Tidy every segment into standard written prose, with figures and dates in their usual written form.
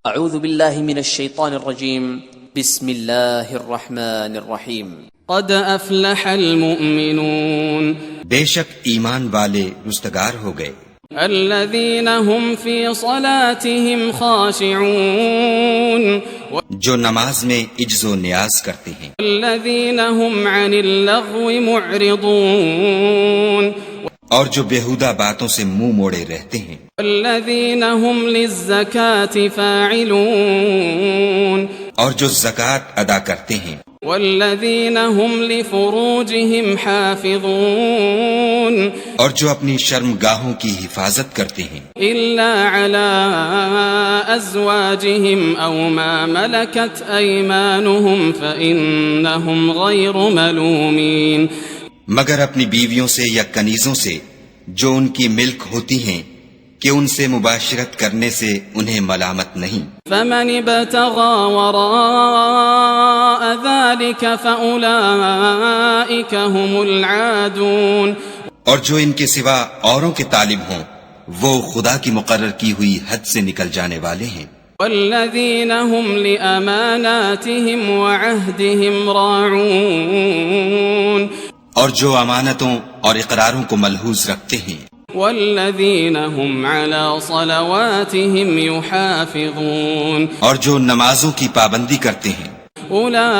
اعوذ باللہ من الشیطان الرجیم بسم اللہ الرحمن الرحیم قد افلح المؤمنون بے شک ایمان والے رستگار ہو گئے الذين هم في صلاتهم خاشعون جو نماز میں عجز و نیاز کرتے ہیں الذين هم عن اللغو معرضون اور جو بیہودہ باتوں سے منہ موڑے رہتے ہیں الذين هم للزكاة فاعلون اور جو زکوٰۃ ادا کرتے ہیں والذين هم لفروجهم حافظون اور جو اپنی شرمگاہوں کی حفاظت کرتے ہیں إلا على أزواجهم أو ما ملكت أيمانهم فإنهم غير ملومين مگر اپنی بیویوں سے یا کنیزوں سے جو ان کی ملک ہوتی ہیں کہ ان سے مباشرت کرنے سے انہیں ملامت نہیں فمن ابتغى وراء ذلك فأولئك هم العادون اور جو ان کے سوا اوروں کے طالب ہوں وہ خدا کی مقرر کی ہوئی حد سے نکل جانے والے ہیں والذين هم لأماناتهم وعهدهم راعون اور جو امانتوں اور اقراروں کو ملحوظ رکھتے ہیں والذين هم على صلواتهم يحافظون اور جو نمازوں کی پابندی کرتے ہیں أولئك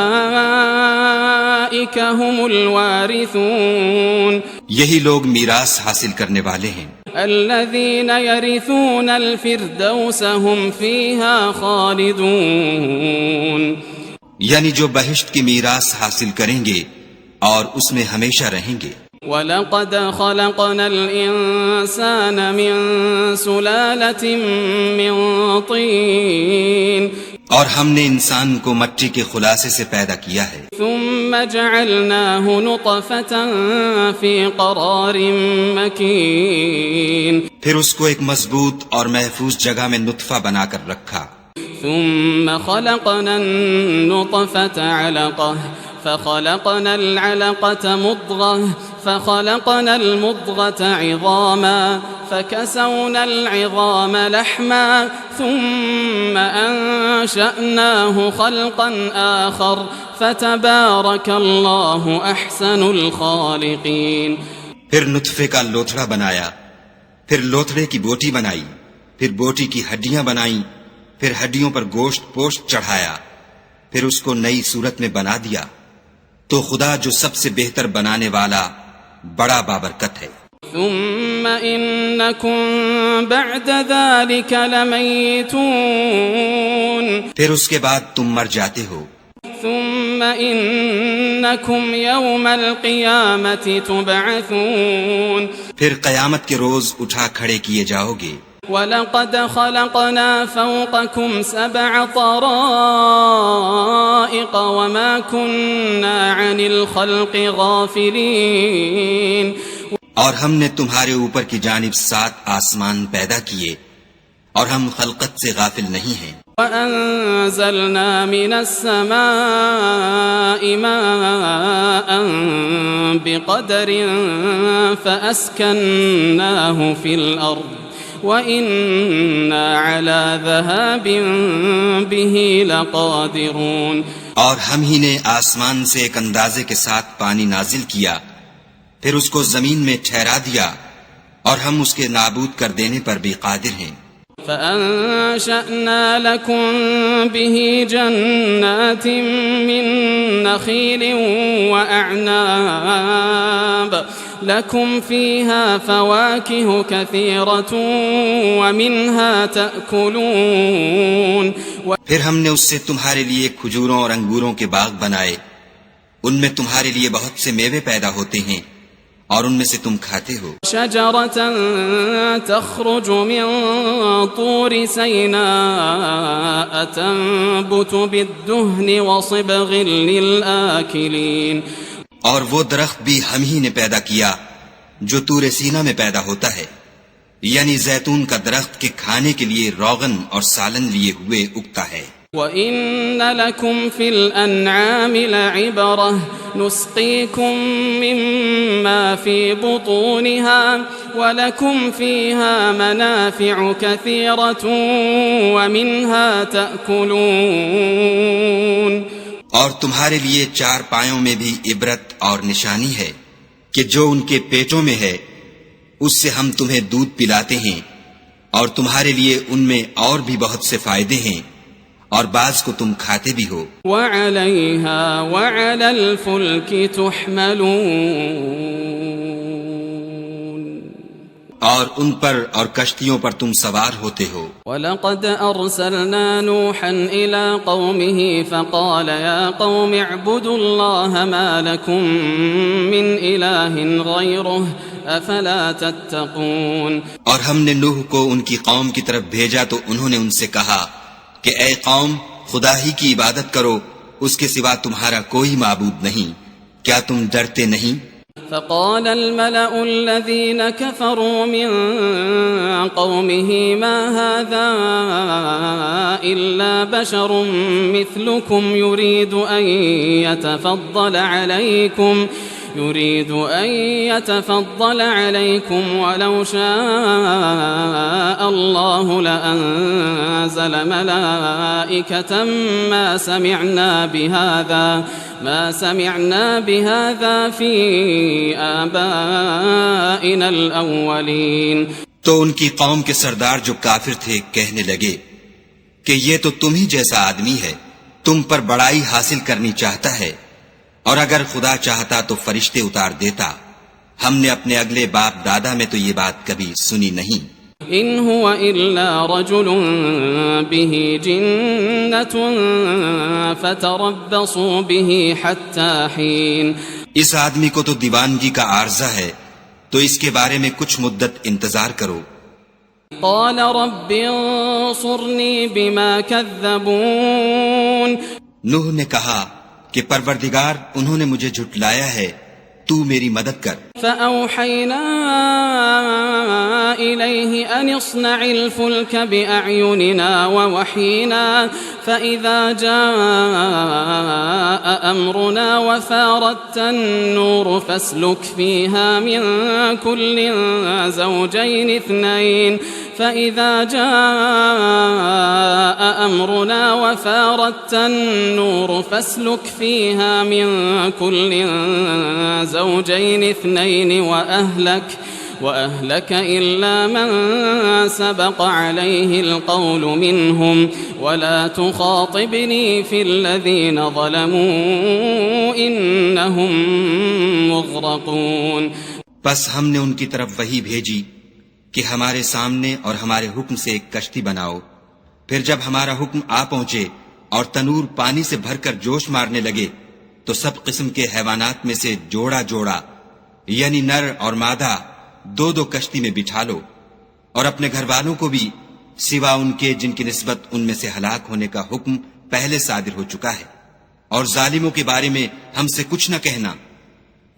هم الوارثون یہی لوگ میراث حاصل کرنے والے ہیں الذين يرثون الفردوس هم فيها خالدون یعنی جو بہشت کی میراث حاصل کریں گے اور اس میں ہمیشہ رہیں گے وَلَقَدْ خَلَقْنَا الْإِنسَانَ مِنْ سُلَالَةٍ مِنْ طِينٍ اور ہم نے انسان کو مٹی کے خلاصے سے پیدا کیا ہے ثُمَّ جَعَلْنَاهُ نُطْفَةً فِي قَرَارٍ مَكِينٍ پھر اس کو ایک مضبوط اور محفوظ جگہ میں نطفہ بنا کر رکھا ثُمَّ خَلَقْنَا النُّطْفَةَ عَلَقَةً فخلقنا العلقة مضغة فخلقنا المضغة عظاما فكسونا العظام لحما ثم أنشأناه خلقا آخر فتبارك الله أحسن الخالقين پھر نطفے کا لوتھڑا بنایا پھر لوتھڑے کی بوٹی بنائی پھر بوٹی کی ہڈیاں بنائیں پھر ہڈیوں پر گوشت پوشت چڑھایا پھر اس کو نئی صورت میں بنا دیا تو خدا جو سب سے بہتر بنانے والا بڑا بابرکت ہے ثم انکم بعد ذلك لمیتون پھر اس کے بعد تم مر جاتے ہو ثم انکم یوم القیامت تبعثون پھر قیامت کے روز اٹھا کھڑے کیے جاؤ گے وَلَقَدْ خَلَقْنَا فَوْقَكُمْ سَبْعَ طَرَائِقَ وَمَا كُنَّا عَنِ الْخَلْقِ غَافِلِينَ اور ہم نے تمہارے اوپر کی جانب 7 آسمان پیدا کیے اور ہم خلقت سے غافل نہیں ہیں وَأَنزَلْنَا مِنَ السَّمَاءِ مَاءً بِقَدَرٍ فَأَسْكَنَّاهُ فِي الْأَرْضِ وَإِنَّا عَلَى ذَهَابٍ بِهِ لَقَادِرُونَ اور ہم ہی نے آسمان سے ایک اندازے کے ساتھ پانی نازل کیا پھر اس کو زمین میں ٹھہرا دیا اور ہم اس کے نابود کر دینے پر بھی قادر ہیں فَأَنشَأْنَا لَكُمْ بِهِ جَنَّاتٍ مِّن نَخِيلٍ وَأَعْنَابٍ لَكُمْ فِيهَا فَوَاكِهُ كَثِيرَةٌ وَمِنْهَا تَأْكُلُونَ پھر ہم نے اس سے تمہارے لیے کھجوروں اور انگوروں کے باغ بنائے ان میں تمہارے لیے بہت سے میوے پیدا ہوتے ہیں اور ان میں سے تم کھاتے ہو شجرة تخرج من طور سيناء تنبت بالدهن وصبغ للآكلين اور وہ درخت بھی ہم ہی نے پیدا کیا جو طور سینا میں پیدا ہوتا ہے یعنی زیتون کا درخت کے کھانے کے لیے روغن اور سالن لیے ہوئے اگتا ہے وَإِنَّ لَكُمْ فِي الْأَنْعَامِ لَعِبْرَةً نُسْقِيكُم مِّمَّا فِي بُطُونِهَا وَلَكُمْ فِيهَا مَنَافِعُ كَثِيرَةٌ وَمِنْهَا تَأْكُلُونَ اور تمہارے لیے چار پایوں میں بھی عبرت اور نشانی ہے کہ جو ان کے پیٹوں میں ہے اس سے ہم تمہیں دودھ پلاتے ہیں، اور تمہارے لیے ان میں اور بھی بہت سے فائدے ہیں، اور بعض کو تم کھاتے بھی ہو۔ وَعَلَيْهَا وَعَلَى الْفُلْكِ تُحْمَلُونَ اور ان پر اور کشتیوں پر تم سوار ہوتے ہو۔ وَلَقَدْ أَرْسَلْنَا نُوحًا إِلَىٰ قَوْمِهِ فَقَالَ يَا قَوْمِ اعْبُدُوا اللَّهَ مَا لَكُم مِّنْ إِلَٰهٍ غَيْرُهُ أَفَلَا تَتَّقُونَ اور ہم نے نوح کو ان کی قوم کی طرف بھیجا تو انہوں نے ان سے کہا کہ اے قوم، خدا ہی کی عبادت کرو، اس کے سوا تمہارا کوئی معبود نہیں، کیا تم ڈرتے نہیں؟ فقال الملأ الذين كفروا من قومه ما هذا إلا بشر مثلكم يريد أن يتفضل عليكم ولو شاء الله لأنزل ملائكة ما سمعنا بهذا في آبائنا الأولين تو ان کی قوم کے سردار جو کافر تھے کہنے لگے کہ یہ تو تم ہی جیسا آدمی ہے، تم پر بڑائی حاصل کرنی چاہتا ہے، اور اگر خدا چاہتا تو فرشتے اتار دیتا، ہم نے اپنے اگلے باپ دادا میں تو یہ بات کبھی سنی نہیں۔ ان هو الا رجل به جنة فتربصوا به حتى حين اس آدمی کو تو دیوانگی کا عارضہ ہے، تو اس کے بارے میں کچھ مدت انتظار کرو۔ قال رب انصرني بما كذبون نوح نے کہا کہ پروردگار انہوں نے مجھے جھٹلایا ہے، تو میری مدد کر۔ فأوحينا إليه أن اصنع الفلك بأعيننا ووحينا فإذا جاء أمرنا وفاردت النور فاسلك فيها من كل زوجين اثنين فإذا جاء أمرنا وفاردت النور فاسلك فيها من كل زوجين اثنين وأهلك إلا من سبق عليه القول منهم ولا تخاطبني في الذين ظلموا إنهم مغرقون پس ہم نے ان کی طرف وحی بھیجی کہ ہمارے سامنے اور ہمارے حکم سے ایک کشتی بناؤ، پھر جب ہمارا حکم آ پہنچے اور تنور پانی سے بھر کر جوش مارنے لگے تو سب قسم کے حیوانات میں سے جوڑا جوڑا یعنی نر اور مادہ دو دو کشتی میں بٹھا لو، اور اپنے گھر والوں کو بھی سوا ان کے جن کی نسبت ان میں سے ہلاک ہونے کا حکم پہلے صادر ہو چکا ہے، اور ظالموں کے بارے میں ہم سے کچھ نہ کہنا،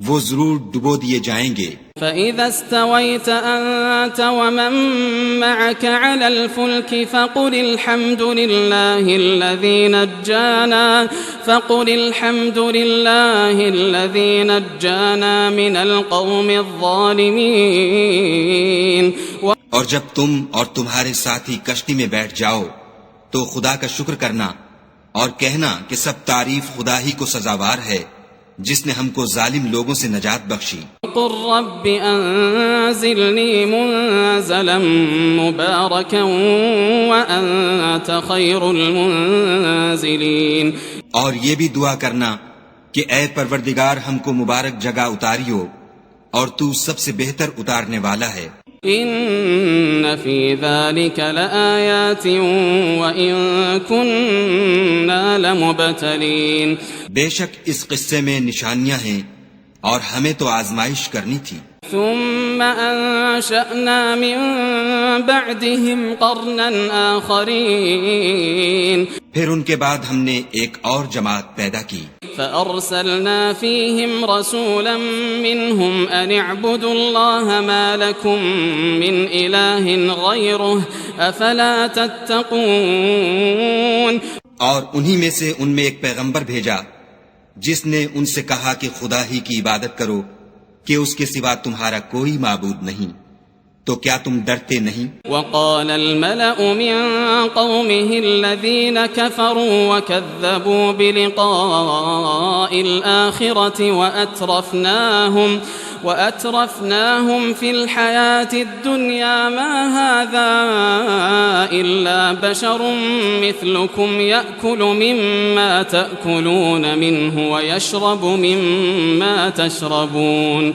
وہ ضرور ڈبو دیے جائیں گے۔ فَإِذَا اسْتَوَيْتَ أَنْتَ وَمَن مَّعَكَ عَلَى الْفُلْكِ فَقُلِ الْحَمْدُ لِلَّهِ الَّذِي نَجَّانَا مِنَ الْقَوْمِ الظَّالِمِينَ اور جب تم اور تمہارے ساتھی کشتی میں بیٹھ جاؤ تو خدا کا شکر کرنا اور کہنا کہ سب تعریف خدا ہی کو سزاوار ہے جس نے ہم کو ظالم لوگوں سے نجات بخشی۔ قل رب انزلنی منزلا مبارکا وانت خیر المنزلین اور یہ بھی دعا کرنا کہ اے پروردگار ہم کو مبارک جگہ اتاریو اور تو سب سے بہتر اتارنے والا ہے۔ ان فی ذلک لآیات وان کننا لمبتلین بے شک اس قصے میں نشانیاں ہیں اور ہمیں تو آزمائش کرنی تھی۔ ثم انشأنا من بعدهم قرنا آخرین پھر ان کے بعد ہم نے ایک اور جماعت پیدا کی۔ فأرسلنا فيهم رسولا منهم أن اعبدوا الله ما لكم من إله غيره أفلا تتقون اور انہی میں سے ان میں ایک پیغمبر بھیجا جس نے ان سے کہا کہ خدا ہی کی عبادت کرو کہ اس کے سوا تمہارا کوئی معبود نہیں، تو کیا تم ڈرتے نہیں؟ وقال الملأ من قومه الذين كفروا وكذبوا بلقاء الآخرة وأترفناهم في الحياة الدنيا ما هذا إلا بشر مثلكم يأكل مما تأكلون منه ويشرب مما تشربون.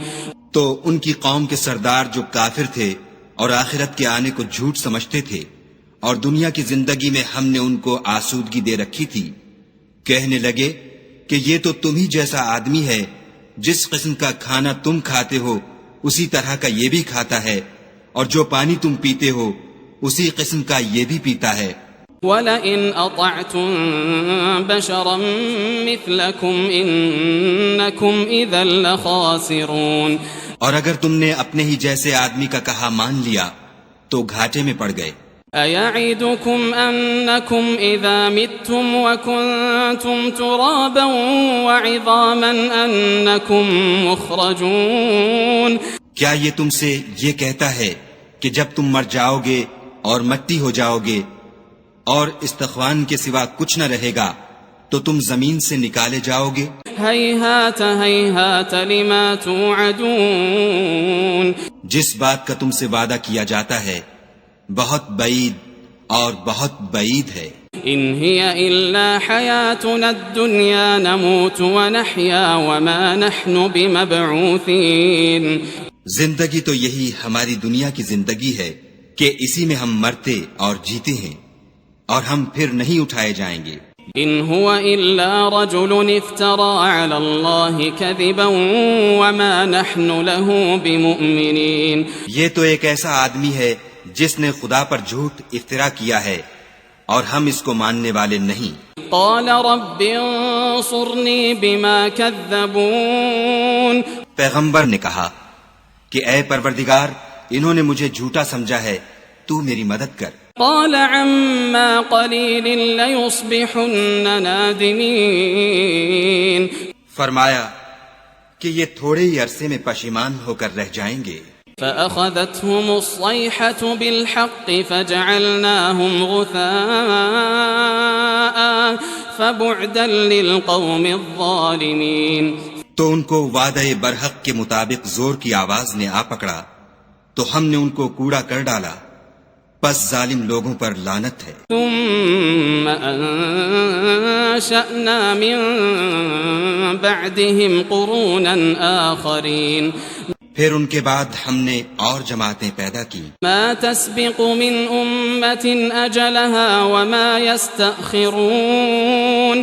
تو ان کی قوم کے سردار جو کافر تھے اور آخرت کے آنے کو جھوٹ سمجھتے تھے اور دنیا کی زندگی میں ہم نے ان کو آسودگی دے رکھی تھی، کہنے لگے کہ یہ تو تم ہی جیسا آدمی ہے، جس قسم کا کھانا تم کھاتے ہو اسی طرح کا یہ بھی کھاتا ہے، اور جو پانی تم پیتے ہو اسی قسم کا یہ بھی پیتا ہے. وَلَئِنْ أَطَعْتُمْ بَشَرًا مِثْلَكُمْ إِنَّكُمْ إِذًا لَخَاسِرُونَ. اور اگر تم نے اپنے ہی جیسے آدمی کا کہا مان لیا تو گھاٹے میں پڑ گئے. أَيَعِدُكُمْ أَنَّكُمْ إِذَا مِتْتُمْ وَكُنْتُمْ تُرَابًا وَعِظَامًا أَنَّكُمْ مُخْرَجُونَ. کیا یہ تم سے یہ کہتا ہے کہ جب تم مر جاؤ گے اور مٹی ہو جاؤ گے اور استخوان کے سوا کچھ نہ رہے گا تو تم زمین سے نکالے جاؤ گے؟ هیہات ہیہات لما توعدون. جس بات کا تم سے وعدہ کیا جاتا ہے بہت بعید اور بہت بعید ہے. ان هي الا حیاتنا الدنیا نموت ونحیا وما نحن بمبعوثین. زندگی تو یہی ہماری دنیا کی زندگی ہے کہ اسی میں ہم مرتے اور جیتے ہیں اور ہم پھر نہیں اٹھائے جائیں گے. ان هو الا رجل افترى على الله كذبا وما نحن له بمؤمنين. یہ تو ایک ایسا آدمی ہے جس نے خدا پر جھوٹ افطرا کیا ہے اور ہم اس کو ماننے والے نہیں. قال رب انصرني بما كذبون. پیغمبر نے کہا کہ اے پروردگار انہوں نے مجھے جھوٹا سمجھا ہے، تو میری مدد کر. قال عما قليل ليصبحن نادمين. فرمایا کہ یہ تھوڑے ہی عرصے میں پشیمان ہو کر رہ جائیں گے. فأخذتهم الصيحة بالحق فجعلناهم غثاء فبعدا للقوم الظالمين. تو ان کو وعدہ برحق کے مطابق زور کی آواز نے آ پکڑا تو ہم نے ان کو کوڑا کر ڈالا، پس ظالم لوگوں پر لعنت ہے. ثم انشأنا من بعدهم قرونا آخرين. پھر ان کے بعد ہم نے اور جماعتیں پیدا کی. ما تسبق من أمة أجلها وما يستأخرون.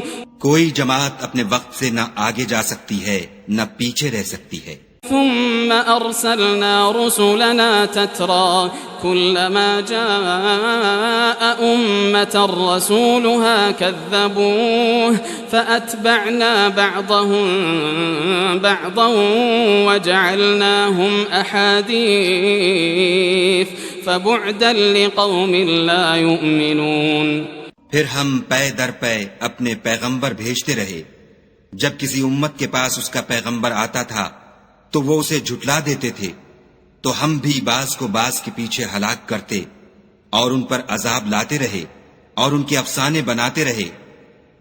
کوئی جماعت اپنے وقت سے نہ آگے جا سکتی ہے نہ پیچھے رہ سکتی ہے. ثم أرسلنا رسلنا تترى كلما جاء أمة رسولها كذبوه فأتبعنا بعضهم بعضا وجعلناهم أحاديث فبعدا لقوم لا يؤمنون. پھر ہم پے در پے اپنے پیغمبر بھیجتے رہے. جب کسی امت کے پاس اس کا پیغمبر آتا تھا تو وہ اسے جھٹلا دیتے تھے، تو ہم بھی بعض کو بعض کے پیچھے ہلاک کرتے اور ان پر عذاب لاتے رہے اور ان کے افسانے بناتے رہے.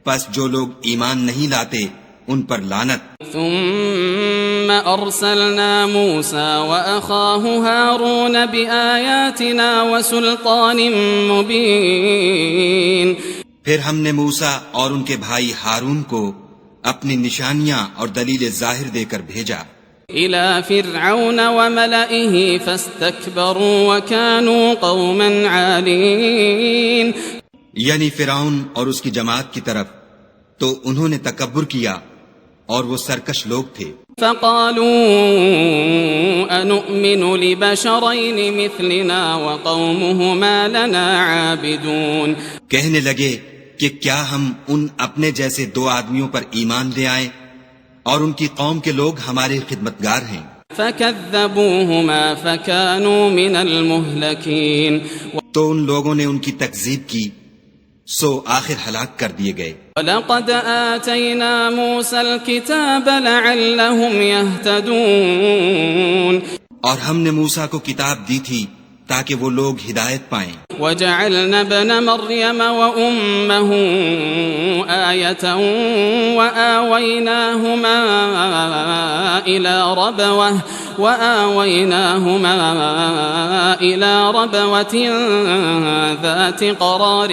پس جو لوگ ایمان نہیں لاتے ان پر لعنت. ثم أرسلنا موسى وأخاه هارون بآياتنا وسلطان مبين. پھر ہم نے موسیٰ اور ان کے بھائی ہارون کو اپنی نشانیاں اور دلیل ظاہر دے کر بھیجا. إلى فرعون وملئه فاستكبروا وكانوا قوما عالين. یعنی فرعون اور اس کی جماعت کی طرف، تو انہوں نے تکبر کیا اور وہ سرکش لوگ تھے. فقالوا أنؤمن لبشرين مثلنا وقومهما لنا عابدون. کہنے لگے کہ کیا ہم ان اپنے جیسے دو آدمیوں پر ایمان لے آئیں اور ان کی قوم کے لوگ ہمارے خدمتگار ہیں. فكذبوهما فكانوا من المهلكين. تو ان لوگوں نے ان کی تکذیب کی سو آخر ہلاک کر دیے گئے. وَلَقَدْ آتَيْنَا مُوسَى الْكِتَابَ لَعَلَّهُمْ يَهْتَدُونَ. اور ہم نے موسیٰ کو کتاب دی تھی تاکہ وہ لوگ ہدایت پائیں. وجعلنا ابن مريم وأمه آية وآويناهما إلى ربوة ذات قرار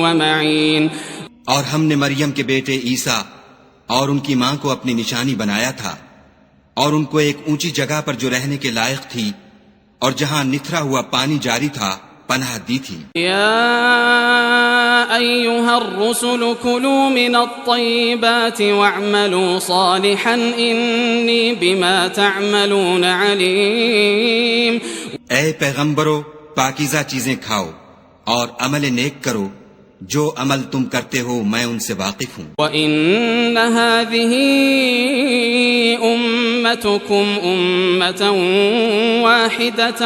ومعين. اور ہم نے مریم کے بیٹے عیسیٰ اور ان کی ماں کو اپنی نشانی بنایا تھا اور ان کو ایک اونچی جگہ پر جو رہنے کے لائق تھی اور جہاں نتھرا ہوا پانی جاری تھا پناہ دی تھی. يا أيها الرسل كلوا من الطيبات واعملوا صالحا إني بما تعملون عليم. اے پیغمبرو پاکیزہ چیزیں کھاؤ اور عمل نیک کرو، جو عمل تم کرتے ہو میں ان سے واقف ہوں. وَإِنَّ هَذِهِ أُمَّتُكُمْ أُمَّةً وَاحِدَةً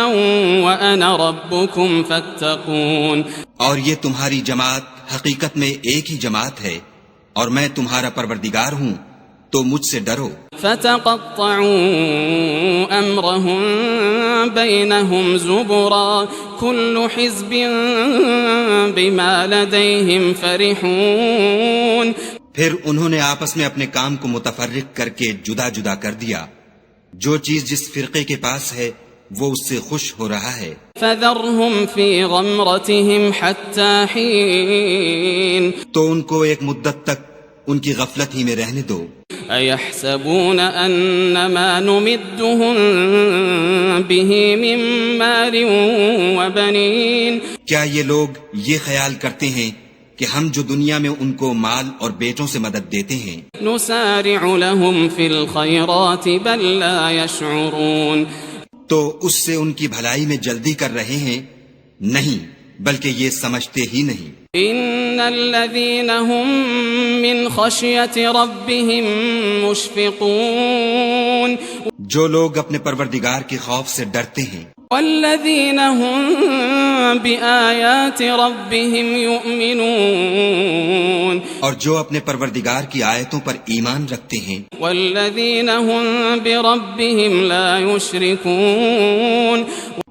وَأَنَا رَبُّكُمْ فَاتَّقُونِ. اور یہ تمہاری جماعت حقیقت میں ایک ہی جماعت ہے اور میں تمہارا پروردگار ہوں تو مجھ سے ڈرو. فَتَقَطَّعُوا أَمْرَهُمْ بَيْنَهُمْ زُبُرًا كُلُّ حِزْبٍ بِمَا لَدَيْهِمْ فَرِحُونَ. پھر انہوں نے آپس میں اپنے کام کو متفرق کر کے جدا جدا کر دیا. جو چیز جس فرقے کے پاس ہے وہ اس سے خوش ہو رہا ہے. فَذَرْهُمْ فِي غَمْرَتِهِمْ حَتَّى حِينٍ. تو ان کو ایک مدت تک ان کی غفلت ہی میں رہنے دو. أَيَحْسَبُونَ أَنَّمَا نُمِدُّهُمْ بِهِ مِن مَّالٍ وَبَنِينَ. کیا یہ لوگ یہ خیال کرتے ہیں کہ ہم جو دنیا میں ان کو مال اور بیٹوں سے مدد دیتے ہیں نُسَارِعُ لَهُمْ فِي الْخَيْرَاتِ بَل لَّا يَشْعُرُونَ. تو اس سے ان کی بھلائی میں جلدی کر رہے ہیں؟ نہیں، بلکہ یہ سمجھتے ہی نہیں. إِنَّ الَّذِينَ هُم مِّنْ خَشْيَةِ رَبِّهِم مُشْفِقُونَ. جو لوگ اپنے پروردگار کے خوف سے ڈرتے ہیں. وَالَّذِينَ هُم بِآيَاتِ رَبِّهِمْ يُؤْمِنُونَ. اور جو اپنے پروردگار کی آیتوں پر ایمان رکھتے ہیں. وَالَّذِينَ هُم بِرَبِّهِمْ لَا يُشْرِكُونَ.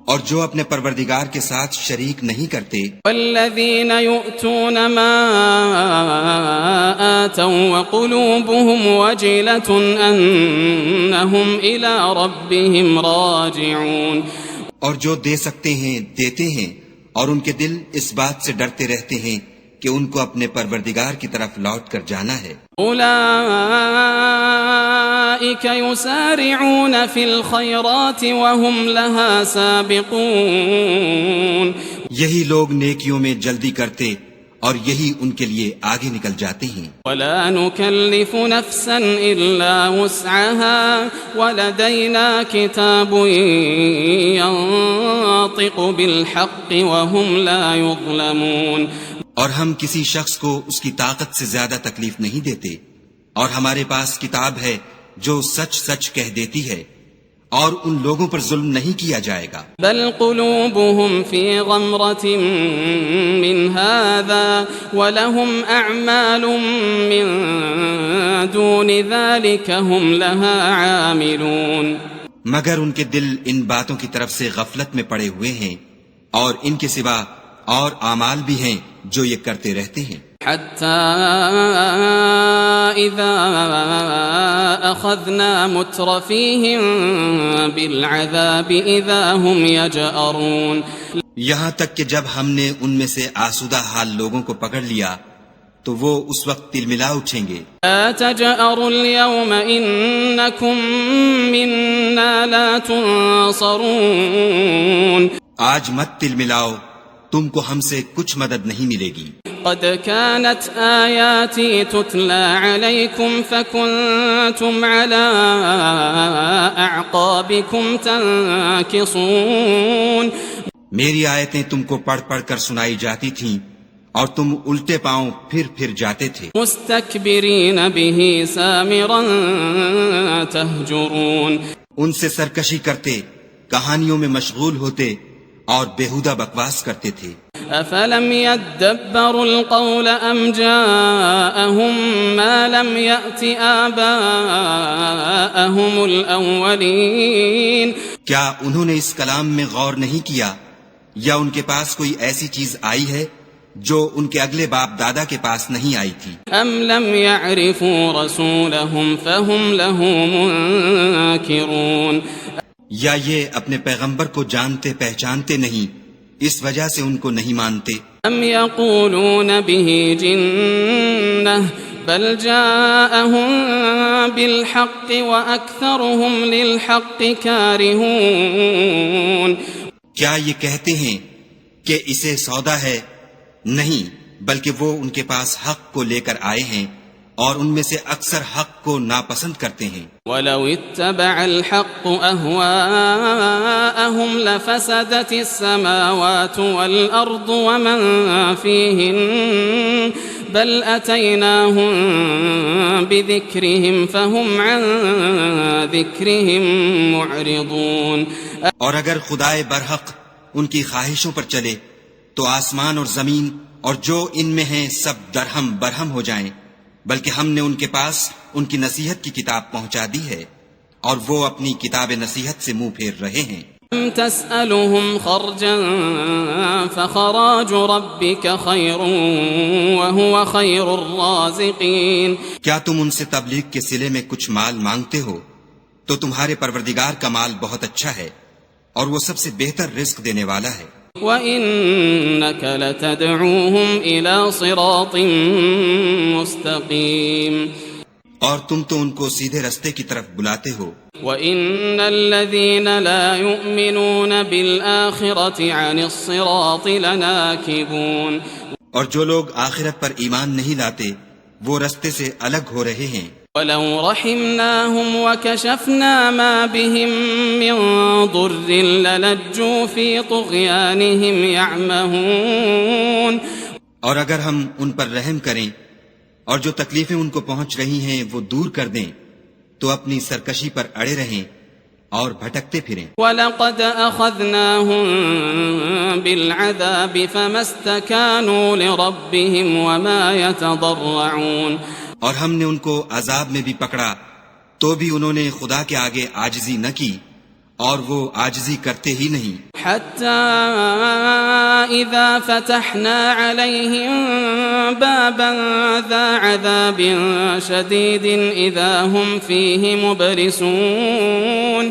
اور جو اپنے پروردگار کے ساتھ شریک نہیں کرتے. وَالَّذِينَ يُؤْتُونَ مَا آتَوْا وَقُلُوبُهُمْ وَجِلَةٌ أَنَّهُمْ إِلَى رَبِّهِمْ رَاجِعُونَ. اور جو دے سکتے ہیں دیتے ہیں اور ان کے دل اس بات سے ڈرتے رہتے ہیں کہ ان کو اپنے پروردگار کی طرف لوٹ کر جانا ہے. أولئك يسارعون في الخيرات وهم لها سابقون. یہی لوگ نیکیوں میں جلدی کرتے اور یہی ان کے لیے آگے نکل جاتے ہیں. ولا نكلف نفسا إلا وسعها ولدينا كتاب ينطق بالحق وهم لا يظلمون. اور ہم کسی شخص کو اس کی طاقت سے زیادہ تکلیف نہیں دیتے اور ہمارے پاس کتاب ہے جو سچ سچ کہہ دیتی ہے اور ان لوگوں پر ظلم نہیں کیا جائے گا. بل قلوبهم في غمرة من هذا ولهم أعمال من دون ذلك هم لها عاملون. مگر ان کے دل ان باتوں کی طرف سے غفلت میں پڑے ہوئے ہیں اور ان کے سوا اور اعمال بھی ہیں جو یہ کرتے رہتے ہیں. حتى إذا أخذنا مترفيهم بالعذاب إذا هم يجأرون. یہاں تک کہ جب ہم نے ان میں سے آسودہ حال لوگوں کو پکڑ لیا تو وہ اس وقت تلملا اٹھیں گے. لا تجأروا اليوم إنكم منا لا تنصرون. آج مت تلملاؤ، تم کو ہم سے کچھ مدد نہیں ملے گی. قد كانت آياتي تتلى عليكم فكنتم على أعقابكم تنكصون. میری آیتیں تم کو پڑھ پڑھ کر سنائی جاتی تھیں اور تم الٹے پاؤں پھر جاتے تھے. مستكبرين به سامرا تهجرون. ان سے سرکشی کرتے، کہانیوں میں مشغول ہوتے اور بیہودہ بکواس کرتے تھے۔ أفلم يدبروا القول أم جاءهم ما لم يأت آباءهم الأولين؟ کیا انہوں نے اس کلام میں غور نہیں کیا یا ان کے پاس کوئی ایسی چیز آئی ہے جو ان کے اگلے باپ دادا کے پاس نہیں آئی تھی؟ أم لم يعرفوا رسولهم فهم له منكرون؟ یا یہ اپنے پیغمبر کو جانتے پہچانتے نہیں اس وجہ سے ان کو نہیں مانتے؟ ام یقولون به جنہ بل جاءهم بالحق واکثرهم للحق کارہون؟ کیا یہ کہتے ہیں کہ اسے سودا ہے؟ نہیں، بلکہ وہ ان کے پاس حق کو لے کر آئے ہیں اور ان میں سے اکثر حق کو ناپسند کرتے ہیں۔ وَلَوِ اتَّبَعَ الْحَقُّ أَهْوَاءَهُمْ لَفَسَدَتِ السَّمَاوَاتُ وَالْأَرْضُ وَمَنْ فِيهِنَّ بَلْ أَتَيْنَاهُمْ بِذِكْرِهِمْ فَهُمْ عَنْ ذِكْرِهِمْ مُعْرِضُونَ۔ اور اگر خدائے برحق ان کی خواہشوں پر چلے تو آسمان اور زمین اور جو ان میں ہیں سب درہم برہم ہو جائیں، بلکہ ہم نے ان کے پاس ان کی نصیحت کی کتاب پہنچا دی ہے اور وہ اپنی کتاب نصیحت سے منہ پھیر رہے ہیں۔ ام تسألهم خرجا فخراج ربك خير وهو خير الرازقين؟ کیا تم ان سے تبلیغ کے صلے میں کچھ مال مانگتے ہو تو تمہارے پروردگار کا مال بہت اچھا ہے اور وہ سب سے بہتر رزق دینے والا ہے۔ وَإِنَّكَ لَتَدْعُوهُمْ إِلَى صِرَاطٍ مُسْتَقِيمٍ، اور تم تو ان کو سیدھے رستے کی طرف بلاتے ہو۔ وَإِنَّ الَّذِينَ لَا يُؤْمِنُونَ بِالْآخِرَةِ عَنِ الصِّرَاطِ لَنَاكِبُونَ، اور جو لوگ آخرت پر ایمان نہیں لاتے وہ رستے سے الگ ہو رہے ہیں۔ وَلَوْ رَحِمْنَاهُمْ وَكَشَفْنَا مَا بِهِمْ مِنْ ضُرٍّ لَلَجُّوا فِي طُغْيَانِهِمْ يَعْمَهُونَ، اور اگر ہم ان پر رحم کریں اور جو تکلیفیں ان کو پہنچ رہی ہیں وہ دور کر دیں تو اپنی سرکشی پر اڑے رہیں اور بھٹکتے پھریں۔ وَلَقَدْ أَخَذْنَاهُمْ بِالْعَذَابِ فَمَا اسْتَكَانُوا لِرَبِّهِمْ وَمَا يَتَضَرَّعُونَ، اور ہم نے ان کو عذاب میں بھی پکڑا تو بھی انہوں نے خدا کے آگے عاجزی نہ کی اور وہ عاجزی کرتے ہی نہیں۔ حَتَّى إِذَا فَتَحْنَا عَلَيْهِمْ بَابًا ذَا عَذَابٍ شَدِيدٍ إِذَا هُمْ فِيهِ مُبْلِسُونَ،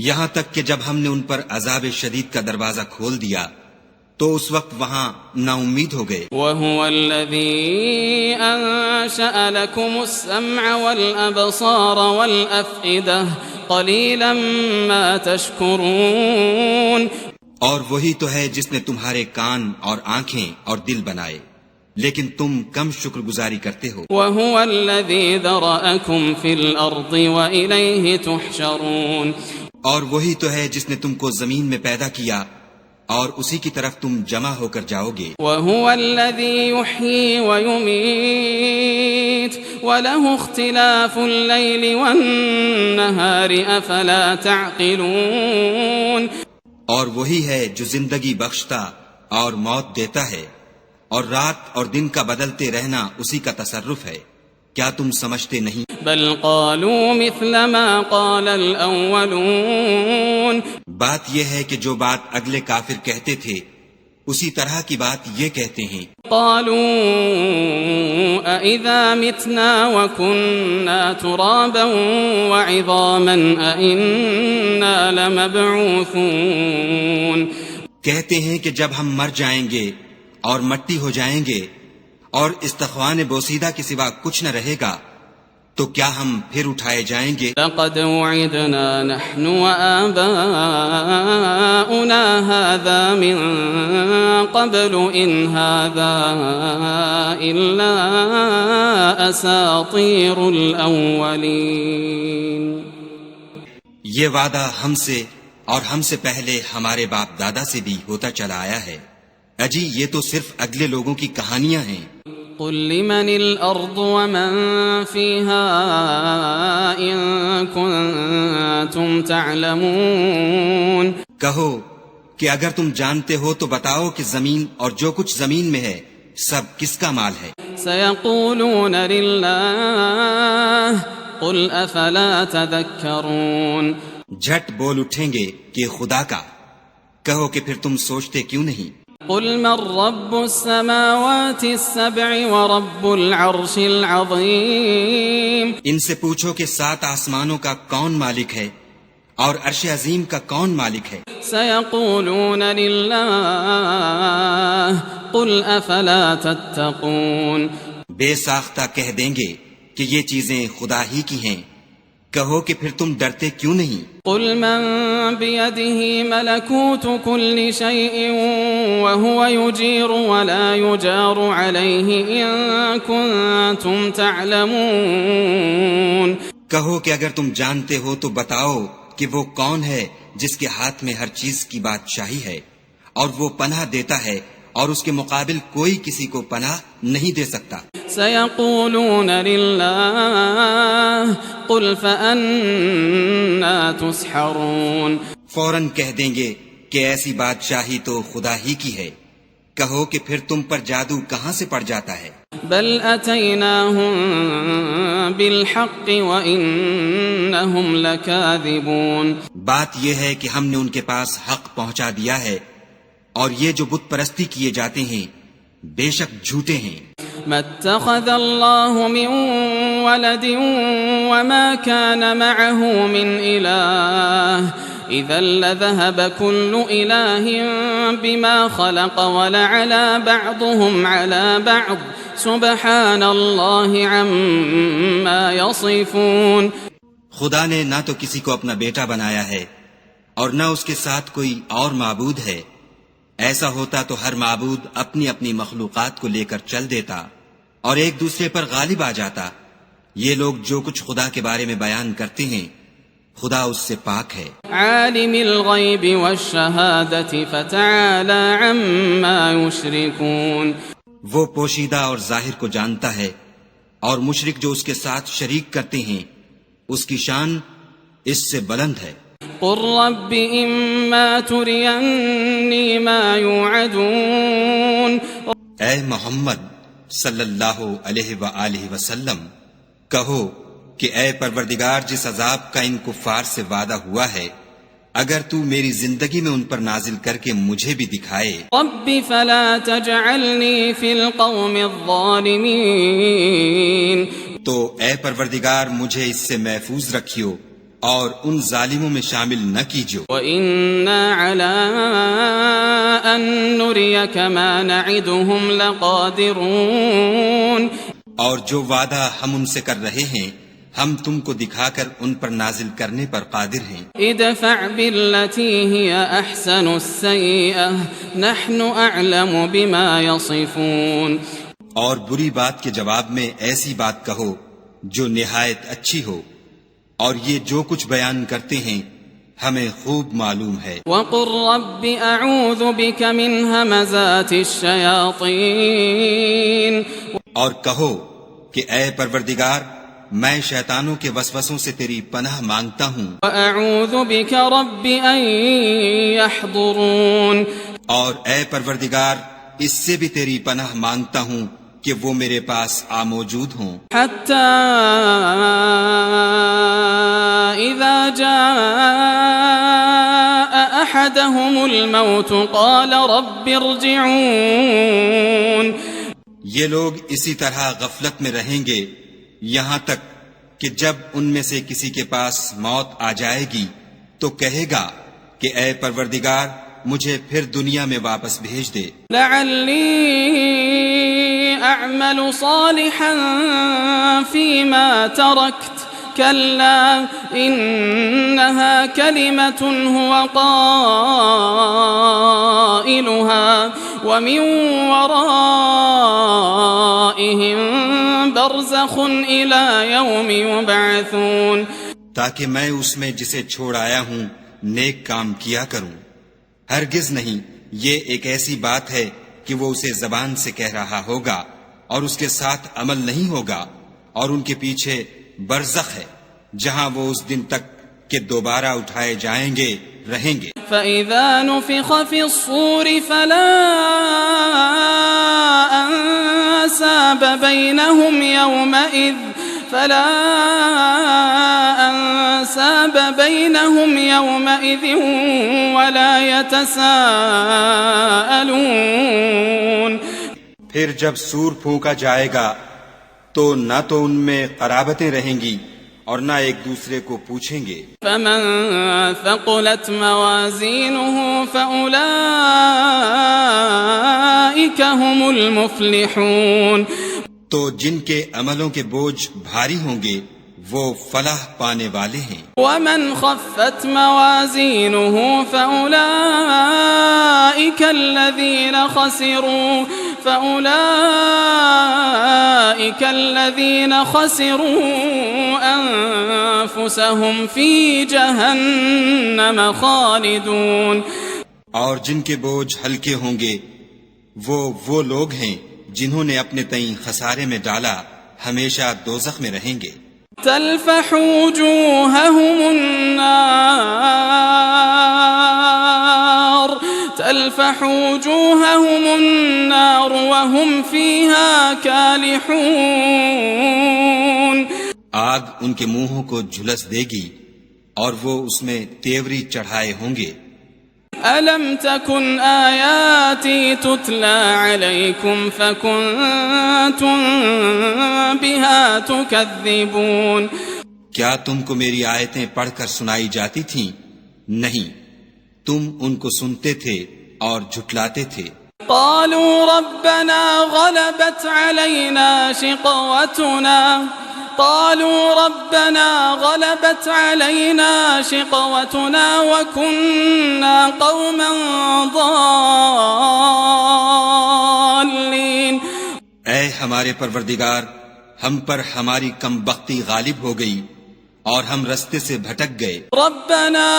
یہاں تک کہ جب ہم نے ان پر عذاب شدید کا دروازہ کھول دیا تو اس وقت وہاں نا امید ہو گئے۔ وَهُوَ الَّذِي أَنشَأَ لَكُمُ السَّمْعَ وَالْأَبْصَارَ وَالْأَفْئِدَةَ قَلِيلًا مَا تَشْكُرُونَ، اور وہی تو ہے جس نے تمہارے کان اور آنکھیں اور دل بنائے لیکن تم کم شکر گزاری کرتے ہو۔ وَهُوَ الَّذِي ذَرَأَكُمْ فِي الْأَرْضِ وَإِلَيْهِ تُحْشَرُونَ، اور وہی تو ہے جس نے تم کو زمین میں پیدا کیا اور اسی کی طرف تم جمع ہو کر جاؤ گے۔ وَهُوَ الَّذِي يُحْيِي وَيُمِيتُ وَلَهُ اخْتِلَافُ اللَّيْلِ وَالنَّهَارِ أَفَلَا تَعْقِلُونَ، اور وہی ہے جو زندگی بخشتا اور موت دیتا ہے اور رات اور دن کا بدلتے رہنا اسی کا تصرف ہے، کیا تم سمجھتے نہیں؟ بل قالوا مثل ما قال الأولون، بات یہ ہے کہ جو بات اگلے کافر کہتے تھے اسی طرح کی بات یہ کہتے ہیں۔ قالوا أَإِذَا مِتْنَا وَكُنَّا تُرَابًا وَعِظَامًا أَإِنَّا لَمَبْعُوثُونَ، کہتے ہیں کہ جب ہم مر جائیں گے اور مٹی ہو جائیں گے اور استخوان بوسیدہ کے سوا کچھ نہ رہے گا تو کیا ہم پھر اٹھائے جائیں گے؟ لقد وعدنا نحن وآباؤنا هذا من قبل إن هذا إلا أساطير الأولين، یہ وعدہ ہم سے اور ہم سے پہلے ہمارے باپ دادا سے بھی ہوتا چلا آیا ہے، اجی یہ تو صرف اگلے لوگوں کی کہانیاں ہیں۔ قل لمن الأرض ومن فيها إن كنتم تعلمون، کہو کہ اگر تم جانتے ہو تو بتاؤ کہ زمین اور جو کچھ زمین میں ہے سب کس کا مال ہے؟ سيقولون لله قل أفلا تذكرون جھٹ بول اٹھیں گے کہ خدا کا، کہو کہ پھر تم سوچتے کیوں نہیں؟ قل من رب السماوات السبع ورب العرش العظيم ان سے پوچھو کہ 7 آسمانوں کا کون مالک ہے اور عرش عظیم کا کون مالک ہے؟ سيقولون لله قل أفلا تتقون بے ساختہ کہہ دیں گے کہ یہ چیزیں خدا ہی کی ہیں، کہو کہ پھر تم ڈرتے کیوں نہیں؟ قل من بيده ملكوت كل شيء وهو يجير ولا يجار عليه إن كنتم تعلمون کہو کہ اگر تم جانتے ہو تو بتاؤ کہ وہ کون ہے جس کے ہاتھ میں ہر چیز کی بادشاہی ہے اور وہ پناہ دیتا ہے اور اس کے مقابل کوئی کسی کو پناہ نہیں دے سکتا۔ سيقولون لله قل فأنا تسحرون فوراً کہہ دیں گے کہ ایسی بادشاہی تو خدا ہی کی ہے، کہو کہ پھر تم پر جادو کہاں سے پڑ جاتا ہے؟ بل أتيناهم بالحق وإنهم لكاذبون بات یہ ہے کہ ہم نے ان کے پاس حق پہنچا دیا ہے اور یہ جو بت پرستی کیے جاتے ہیں بے شک جھوٹے ہیں۔ ما اتخذ الله من ولد وما كان معه من إله إذا لذهب كل إله بما خلق ولعلى بعضهم على بعض سبحان الله عما يصفون خدا نے نہ تو کسی کو اپنا بیٹا بنایا ہے اور نہ اس کے ساتھ کوئی اور معبود ہے، ایسا ہوتا تو ہر معبود اپنی اپنی مخلوقات کو لے کر چل دیتا اور ایک دوسرے پر غالب آ جاتا۔ یہ لوگ جو کچھ خدا کے بارے میں بیان کرتے ہیں خدا اس سے پاک ہے۔ عالم الغیب والشہادة فتعالى عما يشركون وہ پوشیدہ اور ظاہر کو جانتا ہے اور مشرک جو اس کے ساتھ شریک کرتے ہیں اس کی شان اس سے بلند ہے۔ قل رب إما تريني ما يوعدون اے محمد صلی اللہ علیہ وآلہ وسلم کہو کہ اے پروردگار جس عذاب کا ان کفار سے وعدہ ہوا ہے اگر تو میری زندگی میں ان پر نازل کر کے مجھے بھی دکھائے۔ رب فلا تجعلني في القوم الظالمين تو اے پروردگار مجھے اس سے محفوظ رکھیو اور ان ظالموں میں شامل نہ کیجو۔ وَإِنَّا عَلَىٰ أَن نُّرِيَكَ مَا نَعِدُهُمْ لَقَادِرُونَ اور جو وعدہ ہم ان سے کر رہے ہیں ہم تم کو دکھا کر ان پر نازل کرنے پر قادر ہیں۔ ادفع بالتي هي أحسن السيئة نحن أعلم بما يصفون اور بری بات کے جواب میں ایسی بات کہو جو نہایت اچھی ہو اور یہ جو کچھ بیان کرتے ہیں ہمیں خوب معلوم ہے۔ وقل رب أعوذ بك من همزات الشياطين اور کہو کہ اے پروردگار میں شیطانوں کے وسوسوں سے تیری پناہ مانگتا ہوں، وأعوذ بك رب أن يحضرون اور اے پروردگار اس سے بھی تیری پناہ مانگتا ہوں کہ وہ میرے پاس موجود ہوں۔ حتى إذا جاء أحدهم الموت قال رب ارجعون یہ لوگ اسی طرح غفلت میں رہیں گے یہاں تک کہ جب ان میں سے کسی کے پاس موت آ جائے گی تو کہے گا کہ اے پروردگار مجھے پھر دنیا میں واپس بھیج دے، لعلی اعمل صالحا فيما تركت كلا إنها كلمة هو قائلها ومن ورائهم برزخ إلى يوم يبعثون تاکہ میں اس میں جسے چھوڑ آیا ہوں نیک کام کیا کروں۔ ہرگز نہیں، یہ ایک ایسی بات ہے کہ وہ اسے زبان سے کہہ رہا ہوگا اور اس کے ساتھ عمل نہیں ہوگا، اور ان کے پیچھے برزخ ہے جہاں وہ اس دن تک کہ دوبارہ اٹھائے جائیں گے رہیں گے. فَإِذَا نُفِخَ فِي الصُّورِ فَلَا أَنْسَابَ بَيْنَهُمْ يَوْمَئِذٍ وَلَا يَتَسَاءَلُونَ. پھر جب سور پھونکا جائے گا تو نہ تو ان میں قرابتیں رہیں گی اور نہ ایک دوسرے کو پوچھیں گے. فَمَن ثَقُلَتْ مَوَازِينُهُ فَأُولَئِكَ هُمُ الْمُفْلِحُونَ. تو جن کے عملوں کے بوجھ بھاری ہوں گے وہ فلاح پانے والے ہیں. وَمَنْ خَفَّتْ مَوَازِينُهُ فَأُولَئِكَ الَّذِينَ خَسِرُوا أَنفُسَهُمْ فِي جَهَنَّمَ خَالِدُونَ. اور جن کے بوجھ ہلکے ہوں گے وہ لوگ ہیں جنہوں نے اپنے تئیں خسارے میں ڈالا، ہمیشہ دوزخ میں رہیں گے. تلفح وجوههم النار وهم فيها كالحون. آگ ان کے منہوں کو جھلس دے گی اور وہ اس میں تیوری چڑھائے ہوں گے. أَلَمْ تَكُنْ آيَاتِي تُتْلَى عَلَيْكُمْ فَكُنْتُمْ بِهَا تُكَذِّبُونَ. کیا تم کو میری آیتیں پڑھ کر سنائی جاتی تھیں؟ نہیں، تم ان کو سنتے تھے اور جھٹلاتے تھے. قَالُوا رَبَّنَا غَلَبَتْ عَلَيْنَا شِقْوَتُنَا وَكُنَّا قَوْمًا ضَالِّينَ. اے ہمارے پروردگار، ہم پر ہماری کم بختی غالب ہو گئی اور ہم رستے سے بھٹک گئے. ربنا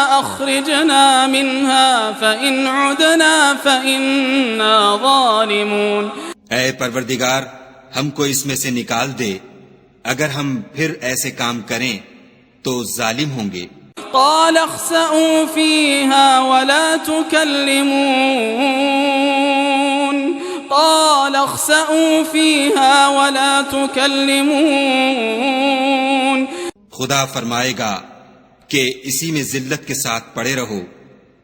اخرجنا منها فإن عدنا فإنا ظالمون. اے پروردگار، ہم کو اس میں سے نکال دے، اگر ہم پھر ایسے کام کریں تو ظالم ہوں گے. قال اخسئوا فيها ولا تكلمون. خدا فرمائے گا کہ اسی میں ذلت کے ساتھ پڑے رہو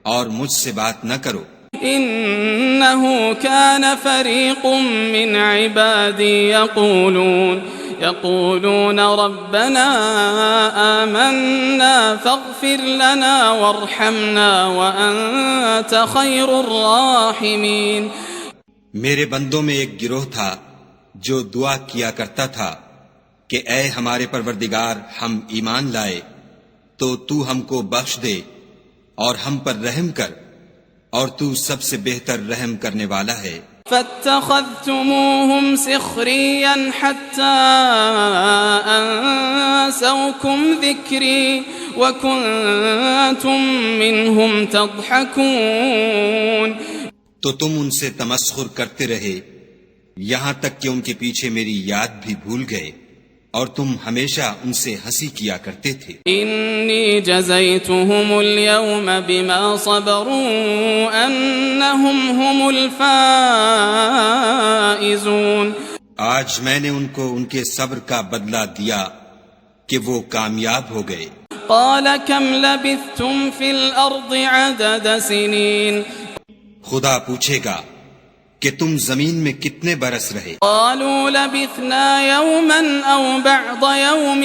اور مجھ سے بات نہ کرو. إنه كان فريق من عبادي يقولون ربنا آمنا فاغفر لنا وارحمنا وأنت خير الراحمين. میرے بندوں میں ایک گروہ تھا جو دعا کیا کرتا تھا کہ اے ہمارے پروردگار، ہم ایمان لائے تو تو ہم کو بخش دے اور ہم پر رحم کر، اور تو سب سے بہتر رحم کرنے والا ہے. فاتخذتموهم سخريا حتى أنسوكم ذكري وكنتم منهم تضحكون. تو تم ان سے تمسخر کرتے رہے یہاں تک کہ ان کے پیچھے میری یاد بھی بھول گئے اور تم ہمیشہ ان سے ہنسی کیا کرتے تھے. انی جزیتهم اليوم بما صبروا انہم هم الفائزون. آج میں نے ان کو ان کے صبر کا بدلہ دیا کہ وہ کامیاب ہو گئے. قال كم لبثتم في الارض عدد سنین. خدا پوچھے گا کہ تم زمین میں کتنے برس رہے. قالوا لبثنا يوما او بعض يوم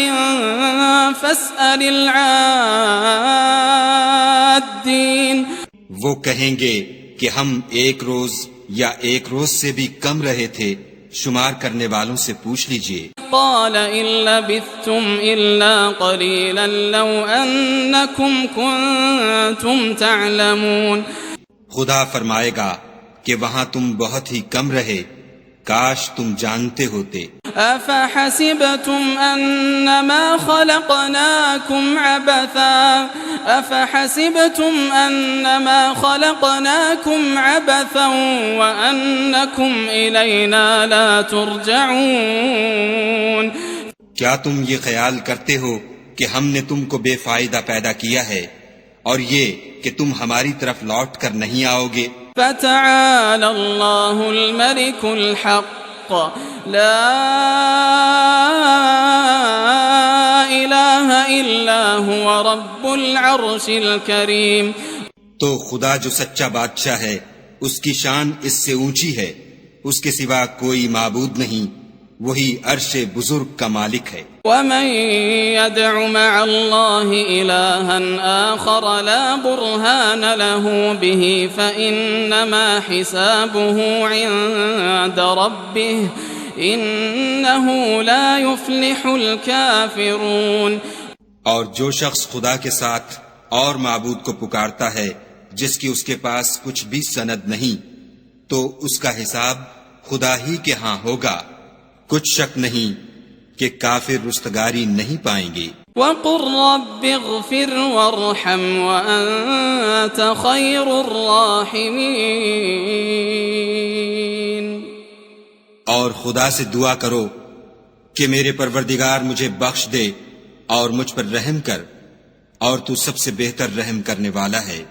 فاسأل العادين. وہ کہیں گے کہ ہم ایک روز یا ایک روز سے بھی کم رہے تھے، شمار کرنے والوں سے پوچھ لیجئے. قال ان لبثتم الا قليلا لو انكم كنتم تعلمون. خدا فرمائے گا کہ وہاں تم بہت ہی کم رہے، کاش تم جانتے ہوتے. افحسبتم انما خلقناكم عبثا أفحسبتم أنما خلقناكم عبثا وأنكم إلينا لا ترجعون کیا تم یہ خیال کرتے ہو کہ ہم نے تم کو بے فائدہ پیدا کیا ہے اور یہ کہ تم ہماری طرف لوٹ کر نہیں آؤ گے؟ فتعالى الله الملك الحق لا إله إلا هو رب العرش الكريم تو خدا جو سچا بادشاہ ہے اس کی شان اس سے اونچی ہے، اس کے سوا کوئی معبود نہیں، وہی عرش بزرگ کا مالک ہے۔ ومن يدع مع الله إلها آخر لا برهان له به فإنما حسابه عند ربه إنه لا يفلح الكافرون۔ اور جو شخص خدا کے ساتھ اور معبود کو پکارتا ہے جس کی اس کے پاس کچھ بھی سند نہیں، تو اس کا حساب خدا ہی کے ہاں ہوگا، کچھ شک نہیں کہ کافر رستگاری نہیں پائیں گے۔ وقل رب اغفر وارحم وأنت خير الراحمين۔ اور خدا سے دعا کرو کہ میرے پروردگار مجھے بخش دے اور مجھ پر رحم کر، اور تو سب سے بہتر رحم کرنے والا ہے۔